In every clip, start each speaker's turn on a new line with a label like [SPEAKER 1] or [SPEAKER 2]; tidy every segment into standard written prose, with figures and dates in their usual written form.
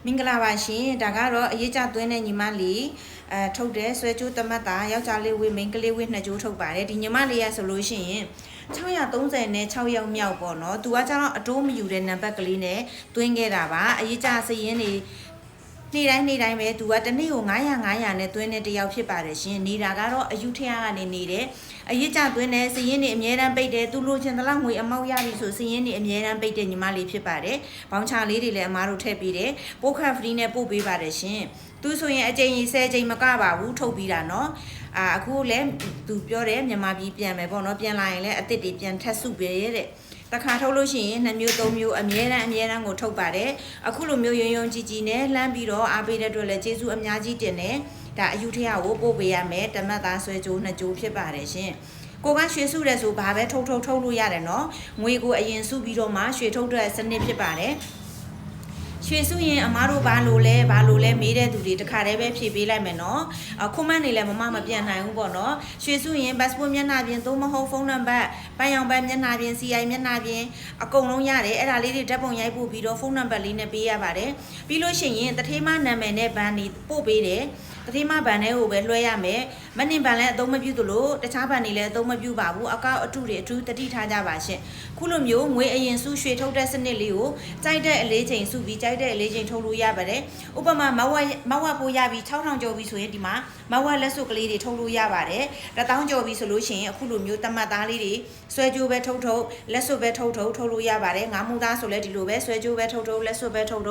[SPEAKER 1] မင်္ဂလာပါရှင်ဒါကတော့အရေးကြသွင်းတဲ့ညီမလေးထုတ်တဲ့ဆွဲကြိုးတမတ်တာယောက်ျားလေးဝေးမိန်းကလေးဝေးနှစ်ကြိုးထုတ်ပါတယ်ဒီညီမလေးရဆိုလို့ရှိရင်630နဲ့6ရောက်မြောက်ပေါ့နော်သူကကျတော့အတိုးမယူတဲ့နံပါတ်ကလေးနဲ့သွင်းခဲ့တာပါအရေးကြစရင်နေနေ့တိုင်းပဲသူကတနေ့ကို900နဲ့သွင်းတဲ့တယောက်ဖြစ်ပါတယ်ရှင်နေတာကတော့အယူထရကနေနေတယ်အရေးကြသွင်းတဲ့စရင်နေအမြဲတမ်းပိတ်တယ်သူလိုချင်သလောက်ငွေအမောက်ရပြီဆိုစရင်နေအမြဲတမ်းပိတ်တဲ့ညီမလေးဖြစ်ပါတယ်ဘောင်းချလေးတွေလည်းအမားတို့ထည့်ပြီးတယ်ပို့ခတ်ဖရီနဲ့ပို့ပေးပါတယ်ရှင်သူဆိုရင်အကြိမ်ကြီး10ကြိမ်မကပါဘူးထုတ်ပြီးတာเนาะအခုလည်းသူပြောတယ်မြန်မာပြည်ပြန်မယ်ပေါ့เนาะပြန်လာရင်လည်းအစ်စ်တွေပြန်ထပ်စုပေးတဲ့တခါထုတ်လို့ရှိရင်2မျိုး3မျိုးအမြဲတမ်းကိုထုတ်ပါတယ်အခုလိုမျိုးရုံကြီးနဲ့လှမ်းပြီးတော့အားပေးတဲ့အတွက်လည်းကျေးဇူးအများကြီးတင်တယ်ဒါအယူထရကိုပို့ပေးရမယ်တမတ်သားဆွဲကြိုး2ကြိုးဖြစ်ပါတယ်ရှင်ကိုကရွှေစုတယ်ဆိုဘာပဲထုတ်လို့ရတယ်เนาะငွေကိုအရင်စုပြီးတော့မှရွှေထုတ်တဲ့စနစ်ဖြစ်ပါတယ်ရွှေစုရင်အမားတို့ဘာလို့လဲမေးတဲ့သူတွေတခါတည်းပဲဖြေပေးလိုက်မယ်နော်ခွန်မန့်နေလဲမပြန်နိုင်ဘူးပေါ့နော်ရွှေစုရင် passport မျက်နှာပြင်သို့မဟုတ်ဖုန်းနံပါတ်ပန်းရောင်ပန်းမျက်နှာပြင် CI မျက်နှာပြင်အကုန်လုံးရတယ်အဲ့ဒါလေးတွေဓာတ်ပုံရိုက်ပို့ပြီးတော့ဖုန်းနံပါတ်လေးနဲ့ပေးရပါတယ်ပြီးလို့ရှိရင်တထေးမနာမည်နဲ့ဘန်နေပို့ပေးတယ်တတိမဘန်ထဲကိုပဲလွှဲရမယ်မနှင်ဘန်လည်းအသုံးမပြုသလိုတခြားဘန်တွေလည်းအသုံးမပြုပါဘူးအကောက်အထုတွေအထူးတတိထားကြပါရှင်ခုလိုမျိုးငွေအရင်စုရွှေထုတ်တဲ့စနစ်လေးကိုကြိုက်တဲ့အလေးချိန်စုပြီးကြိုက်တဲ့အလေးချိန်ထုတ်လို့ရပါတယ်ဥပမာမဝက်ပိုးရပြီး6000ကျော်ပြီဆိုရင်ဒီမှာမဝက်လက်စုပ်ကလေးတွေထုတ်လို့ရပါတယ်1000ကျော်ပြီဆိုလို့ရှိရင်အခုလိုမျိုးတမတ်သားလေးတွေဆွဲကြိုးပဲထုတ်လက်စုပ်ပဲထုတ်လို့ရပါတယ်ငါးမူသားဆိုလည်းဒီလိုပဲဆွဲကြိုးပဲထုတ်လက်စုပ်ပဲထုတ်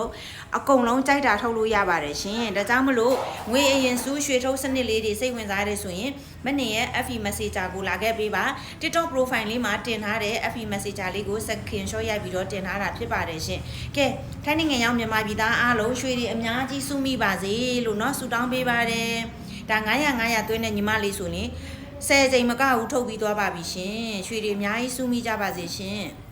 [SPEAKER 1] အကုန်လုံးကြိုက်တာထုတ်လို့ရပါတယ်ရှင်ဒါကြောင့်မလို့ငွေအရင်စုရွှေထုတ်စနစ်လေးတွေစိတ်ဝင်စားရဆိုရင်မနေ့ရဲ့ FE Messenger ကိုလာခဲ့ပေးပါ TikTok profile လေးမှာတင်ထားတဲ့ FE Messenger လေးကို screenshot ရိုက်ပြီးတော့တင်ထားတာဖြစ်ပါတယ်ရှင်ကဲထိုင်းနိုင်ငံရောက်မြန်မာပြည်သားအားလုံးရွှေတွေအများကြီးစုမိပါစေလို့เนาะဆုတောင်းပေးပါတယ်ဒါ900သွင်းတဲ့ညီမလေးဆိုရင်10ကြိမ်မကဘူးထုတ်ပြီးသွားပါပြီရှင်ရွှေတွေအများကြီးစုမိကြပါစေရှင်